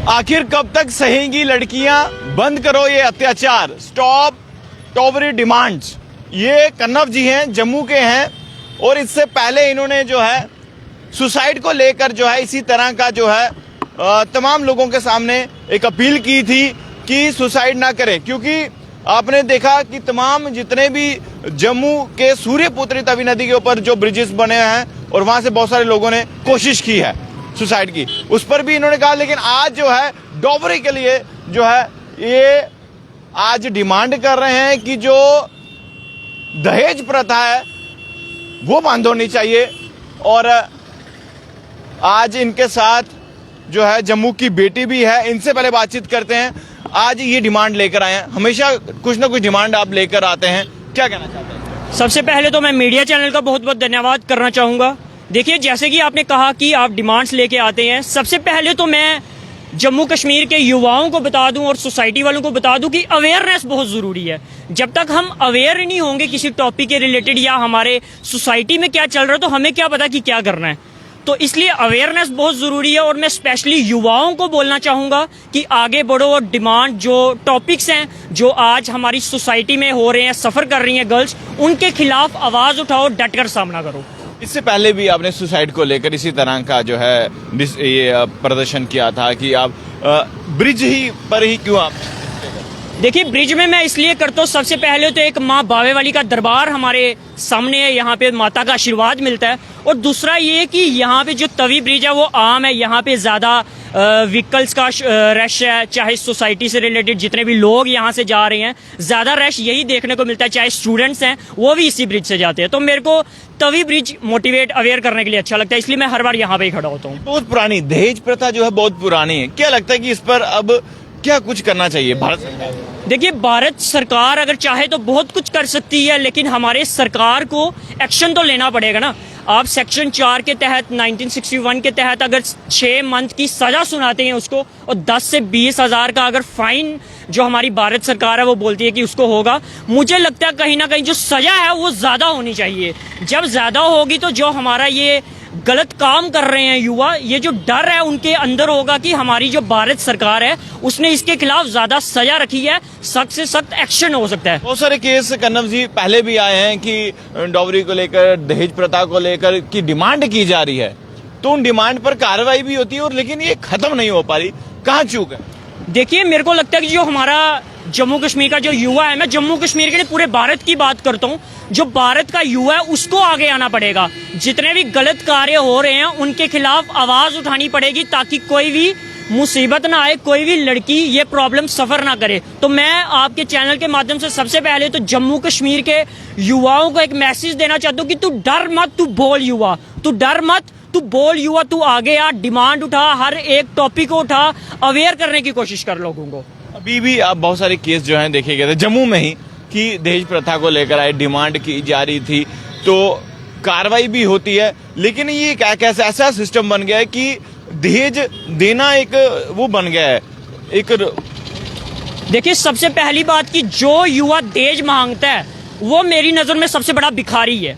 आखिर कब तक सहेंगी लड़कियां? बंद करो ये अत्याचार, स्टॉप टॉवरी डिमांड्स। ये कन्नव जी हैं, जम्मू के हैं, और इससे पहले इन्होंने जो है सुसाइड को लेकर जो है इसी तरह का जो है तमाम लोगों के सामने एक अपील की थी कि सुसाइड ना करें, क्योंकि आपने देखा कि तमाम जितने भी जम्मू के सूर्यपुत्री तवी नदी के ऊपर जो ब्रिजेस बने हैं और वहां से बहुत सारे लोगों ने कोशिश की है सुसाइड की, उस पर भी इन्होंने कहा। लेकिन आज जो है डॉवरी के लिए जो है ये आज डिमांड कर रहे हैं कि जो दहेज प्रथा है वो बंद होनी चाहिए। और आज इनके साथ जो है जम्मू की बेटी भी है, इनसे पहले बातचीत करते हैं। आज ये डिमांड लेकर आए हैं, हमेशा कुछ ना कुछ डिमांड आप लेकर आते हैं, क्या कहना चाहते हैं? सबसे पहले तो मैं मीडिया चैनल का बहुत बहुत धन्यवाद करना चाहूँगा। देखिए, जैसे कि आपने कहा कि आप डिमांड्स लेके आते हैं, सबसे पहले तो मैं जम्मू कश्मीर के युवाओं को बता दूं और सोसाइटी वालों को बता दूं कि अवेयरनेस बहुत ज़रूरी है। जब तक हम अवेयर नहीं होंगे किसी टॉपिक के रिलेटेड या हमारे सोसाइटी में क्या चल रहा है, तो हमें क्या पता कि क्या करना है। तो इसलिए अवेयरनेस बहुत ज़रूरी है। और मैं स्पेशली युवाओं को बोलना चाहूँगा कि आगे बढ़ो और डिमांड जो टॉपिक्स हैं जो आज हमारी सोसाइटी में हो रहे हैं, सफ़र कर रही हैं गर्ल्स, उनके खिलाफ आवाज़ उठाओ, डट कर सामना करो। इससे पहले भी आपने सुसाइड को लेकर इसी तरह का जो है ये प्रदर्शन किया था कि आप ब्रिज ही पर ही क्यों आप? देखिए, ब्रिज में मैं इसलिए करता हूँ, सबसे पहले तो एक माँ बावे वाली का दरबार हमारे सामने है, यहाँ पे माता का आशीर्वाद मिलता है। और दूसरा ये कि यहाँ पे जो तवी ब्रिज है वो आम है, यहाँ पे ज़्यादा व्हीकल्स का रश है, चाहे सोसाइटी से रिलेटेड जितने भी लोग यहाँ से जा रहे हैं, ज़्यादा रश यही देखने को मिलता है। चाहे स्टूडेंट्स हैं वो भी इसी ब्रिज से जाते हैं। तो मेरे को तवी ब्रिज मोटिवेट अवेयर करने के लिए अच्छा लगता है, इसलिए मैं हर बार यहाँ पे ही खड़ा होता हूँ। बहुत पुरानी दहेज प्रथा जो है बहुत पुरानी है, क्या लगता है कि इस पर अब क्या कुछ करना चाहिए भारत सरकार? देखिए, भारत सरकार अगर चाहे तो बहुत कुछ कर सकती है, लेकिन हमारे सरकार को एक्शन तो लेना पड़ेगा ना। आप सेक्शन 4 के तहत 1961 के तहत अगर 6 मंथ की सजा सुनाते हैं उसको, और 10 से 20 हज़ार का अगर फाइन जो हमारी भारत सरकार है वो बोलती है कि उसको होगा, मुझे लगता है कहीं ना कहीं जो सजा है वो ज़्यादा होनी चाहिए। जब ज़्यादा होगी तो जो हमारा ये गलत काम कर रहे हैं युवा, ये जो डर है उनके अंदर होगा कि हमारी जो भारत सरकार है उसने इसके खिलाफ ज्यादा सजा रखी है, सख्त से सख्त एक्शन हो सकता है। बहुत सारे केस कन्नव जी पहले भी आए हैं कि डॉवरी को लेकर, दहेज प्रथा को लेकर की डिमांड की जा रही है, तो उन डिमांड पर कार्रवाई भी होती है, और लेकिन ये खत्म नहीं हो पा रही, कहाँ चूक है? देखिए, मेरे को लगता है कि जो हमारा जम्मू कश्मीर का जो युवा है, मैं जम्मू कश्मीर के लिए पूरे भारत की बात करता हूँ, जो भारत का युवा है उसको आगे आना पड़ेगा। जितने भी गलत कार्य हो रहे हैं उनके खिलाफ आवाज उठानी पड़ेगी, ताकि कोई भी मुसीबत ना आए, कोई भी लड़की ये प्रॉब्लम सफर ना करे। तो मैं आपके चैनल के माध्यम से सबसे पहले तो जम्मू कश्मीर के युवाओं को एक मैसेज देना चाहता हूँ कि तू डर मत, तू बोल युवा, तू डर मत, तू बोल युवा, तू आगे आ, डिमांड उठा, हर एक टॉपिक को उठा, अवेयर करने की कोशिश कर लोगों को। अभी भी आप बहुत सारे केस जो हैं देखे गए थे जम्मू में ही कि दहेज प्रथा को लेकर आए, डिमांड की जा रही थी, तो कार्रवाई भी होती है, लेकिन ये कैसा ऐसा सिस्टम बन गया है कि दहेज देना एक वो बन गया है एक। देखिए, सबसे पहली बात कि जो युवा दहेज मांगता है वो मेरी नजर में सबसे बड़ा भिखारी है,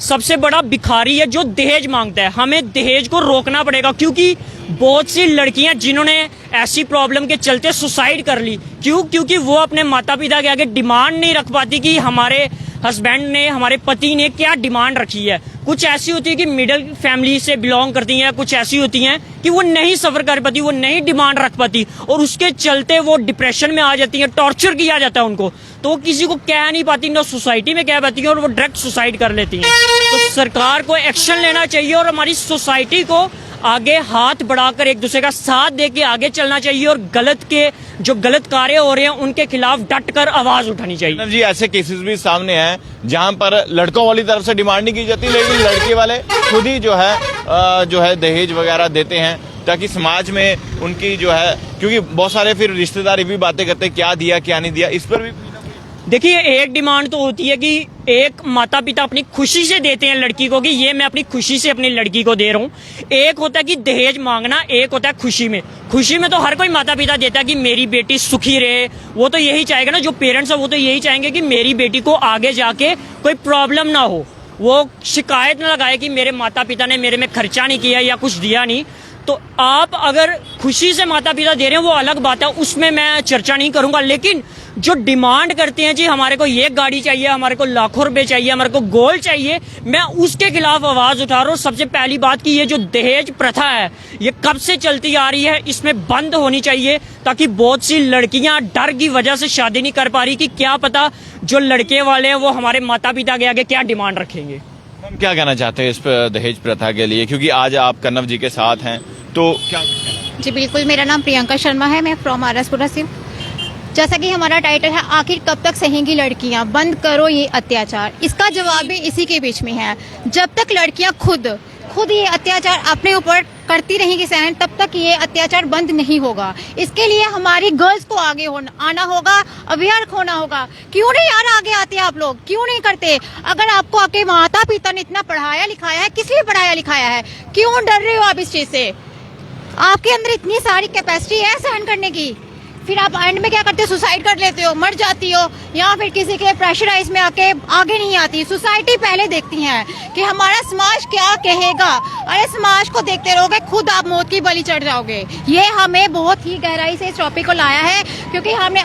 सबसे बड़ा भिखारी है जो दहेज मांगता है। हमें दहेज को रोकना पड़ेगा, क्योंकि बहुत सी लड़कियां जिन्होंने ऐसी प्रॉब्लम के चलते सुसाइड कर ली, क्योंकि वो अपने माता पिता के आगे डिमांड नहीं रख पाती कि हमारे हस्बैंड ने, हमारे पति ने क्या डिमांड रखी है। कुछ ऐसी होती है कि मिडिल फैमिली से बिलोंग करती हैं, कुछ ऐसी होती हैं कि वो नहीं सफर कर पाती, वो नहीं डिमांड रख पाती, और उसके चलते वो डिप्रेशन में आ जाती हैं, टॉर्चर किया जाता है उनको, तो वो किसी को कह नहीं पाती, ना सोसाइटी में कह पाती हैं, और वो डायरेक्ट सुसाइड कर लेती हैं। तो सरकार को एक्शन लेना चाहिए और हमारी सोसाइटी को आगे हाथ बढ़ाकर एक दूसरे का साथ देके आगे चलना चाहिए, और जो गलत कार्य हो रहे हैं उनके खिलाफ डट कर आवाज उठानी चाहिए। जी, ऐसे केसेस भी सामने हैं जहां पर लड़कों वाली तरफ से डिमांड नहीं की जाती, लेकिन लड़के वाले खुद ही जो है दहेज वगैरह देते हैं, ताकि समाज में उनकी जो है, क्योंकि बहुत सारे फिर रिश्तेदार भी बातें करते हैं क्या दिया क्या नहीं दिया, इस पर भी। देखिए, एक डिमांड तो होती है कि एक माता पिता अपनी खुशी से देते हैं लड़की को कि ये मैं अपनी खुशी से अपनी लड़की को दे रहा हूँ। एक होता है कि दहेज मांगना, एक होता है खुशी में। खुशी में तो हर कोई माता पिता देता है कि मेरी बेटी सुखी रहे, वो तो यही चाहेगा ना, जो पेरेंट्स है वो तो यही चाहेंगे कि मेरी बेटी को आगे जाके कोई प्रॉब्लम ना हो, वो शिकायत ना लगाए कि मेरे माता पिता ने मेरे में खर्चा नहीं किया या कुछ दिया नहीं। तो आप अगर खुशी से माता पिता दे रहे हैं वो अलग बात है, उसमें मैं चर्चा नहीं करूंगा। लेकिन जो डिमांड करते हैं जी हमारे को ये गाड़ी चाहिए, हमारे को लाखों रुपए चाहिए, हमारे को गोल्ड चाहिए, मैं उसके खिलाफ आवाज उठा रहा हूँ। सबसे पहली बात कि ये जो दहेज प्रथा है ये कब से चलती आ रही है, इसमें बंद होनी चाहिए, ताकि बहुत सी लड़कियां डर की वजह से शादी नहीं कर पा रही कि क्या पता जो लड़के वाले हैं वो हमारे माता पिता के आगे क्या डिमांड रखेंगे। हम क्या कहना चाहते हैं इस पर दहेज प्रथा के लिए, क्योंकि आज आप कन्नव जी के साथ हैं, तो क्या? जी बिल्कुल, मेरा नाम प्रियंका शर्मा है, मैं फ्रॉम आरसपुरा से। जैसा कि हमारा टाइटल है, आखिर कब तक सहेंगी लड़कियां, बंद करो ये अत्याचार। इसका जवाब भी इसी के बीच में है। जब तक लड़कियां खुद ये अत्याचार अपने ऊपर करती रहेंगी सहन, तब तक ये अत्याचार बंद नहीं होगा। इसके लिए हमारी गर्ल्स को आगे आना होगा, अवेयर होना होगा। क्यों नहीं यार आगे आते आप लोग, क्यों नहीं करते? अगर आपको आपके माता पिता ने इतना पढ़ाया लिखाया है, किस लिए पढ़ाया लिखाया है, क्यों डर रहे हो आप इस चीज से? आपके अंदर इतनी सारी कैपेसिटी है सहन करने की, फिर आप एंड में क्या करते हो? सुसाइड कर लेते हो, मर जाती हो, या फिर किसी के प्रेशराइज में आके आगे नहीं आती। सोसाइटी पहले देखती है कि हमारा समाज क्या कहेगा। अरे समाज को देखते रहोगे, खुद आप मौत की बलि चढ़ जाओगे। ये हमें बहुत ही गहराई से इस टॉपिक को लाया है, क्योंकि हमने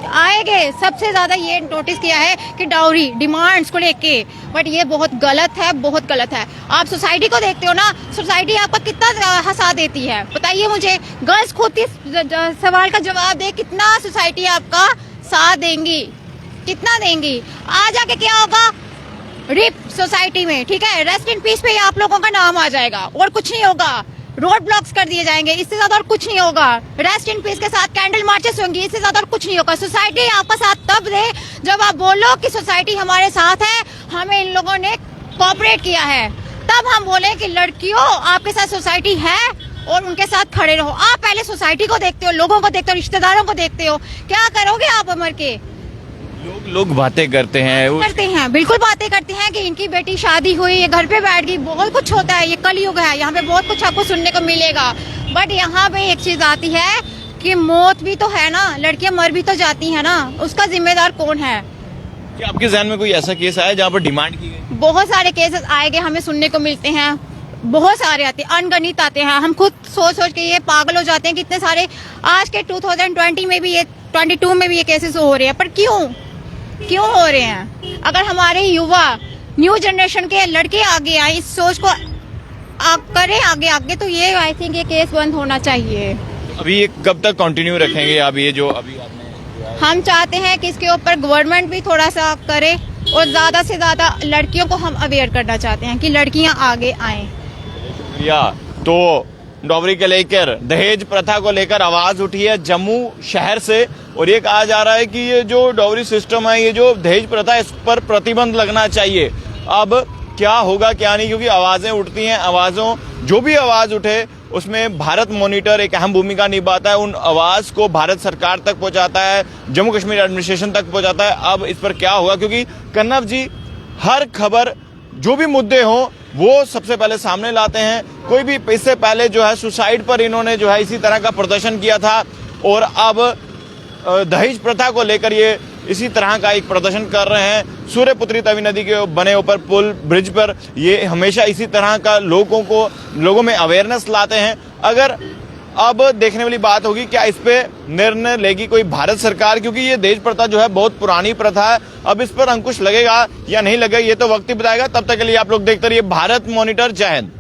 आएंगे सबसे ज्यादा ये नोटिस किया है कि डाउरी डिमांड्स को लेके, बट ये बहुत गलत है, बहुत गलत है। आप सोसाइटी को देखते हो ना, सोसाइटी आपका कितना हंसा देती है, बताइए मुझे। गर्ल्स खुद इस सवाल का जवाब दे, कितना सोसाइटी आपका साथ देंगी, कितना देंगी? आ जाके क्या होगा? रिप सोसाइटी में, ठीक है, रेस्ट इन पीस पे आप लोगों का नाम आ जाएगा और कुछ नहीं होगा। रोड ब्लॉक्स कर दिए जाएंगे, इससे ज्यादा और कुछ नहीं होगा। रेस्ट इन पीस के साथ कैंडल मार्चेस होंगी, इससे ज्यादा और कुछ नहीं होगा। सोसाइटी आपका साथ तब दे जब आप बोलो कि सोसाइटी हमारे साथ है, हमें इन लोगों ने कोऑपरेट किया है, तब हम बोले कि लड़कियों आपके साथ सोसाइटी है और उनके साथ खड़े रहो। आप पहले सोसाइटी को देखते हो, लोगों को देखते हो, रिश्तेदारों को देखते हो, क्या करोगे आप उम्र के? लोग बातें करते हैं, बिल्कुल बातें करते हैं कि इनकी बेटी शादी हुई, ये घर पे बैठ गई, बहुत कुछ होता है, ये कलयुग है, यहाँ पे बहुत कुछ आपको सुनने को मिलेगा। बट यहाँ पे एक चीज आती है कि मौत भी तो है ना, लड़कियां मर भी तो जाती है ना, उसका जिम्मेदार कौन है? क्या आपके ज़हन में कोई ऐसा केस आया जहाँ पर डिमांड की गई? बहुत सारे केसेस आएंगे, हमें सुनने को मिलते हैं, बहुत सारे आते हैं, अनगणित आते हैं। हम खुद सोच के ये पागल हो जाते हैं, कितने सारे आज के 2020 में भी, ये 22 में भी ये केसेस हो रहे हैं। पर क्यों हो रहे हैं? अगर हमारे युवा न्यू जनरेशन के लड़के आगे आए, इस सोच को करें आगे, तो ये आई थिंक ये केस बंद होना चाहिए। अभी ये कब तक कंटिन्यू रखेंगे आप, ये जो अभी आपने? हम चाहते हैं कि इसके ऊपर गवर्नमेंट भी थोड़ा सा करे और ज्यादा से ज्यादा लड़कियों को हम अवेयर करना चाहते हैं कि लड़कियां आगे आएं। या तो डॉवरी के लेकर, दहेज प्रथा को लेकर आवाज उठी है जम्मू शहर से, और ये कहा जा रहा है कि ये जो डॉवरी सिस्टम है, ये जो दहेज प्रथा है, इस पर प्रतिबंध लगना चाहिए। अब क्या होगा क्या नहीं, क्योंकि आवाजें उठती हैं, आवाजों जो भी आवाज उठे उसमें भारत मॉनिटर एक अहम भूमिका निभाता है, उन आवाज को भारत सरकार तक पहुंचाता है, जम्मू कश्मीर एडमिनिस्ट्रेशन तक पहुंचाता है। अब इस पर क्या होगा, क्योंकि कन्नव जी हर खबर, जो भी मुद्दे हों, वो सबसे पहले सामने लाते हैं। कोई भी इससे पहले जो है सुसाइड पर इन्होंने जो है इसी तरह का प्रदर्शन किया था, और अब दहेज प्रथा को लेकर ये इसी तरह का एक प्रदर्शन कर रहे हैं। सूर्यपुत्री तवी नदी के बने ऊपर पुल ब्रिज पर ये हमेशा इसी तरह का लोगों में अवेयरनेस लाते हैं। अगर अब देखने वाली बात होगी क्या इस पे निर्णय लेगी कोई भारत सरकार, क्योंकि ये दहेज प्रथा जो है बहुत पुरानी प्रथा है। अब इस पर अंकुश लगेगा या नहीं लगेगा ये तो वक्त ही बताएगा। तब तक के लिए आप लोग देखते रहिए भारत मॉनिटर। जय हिंद।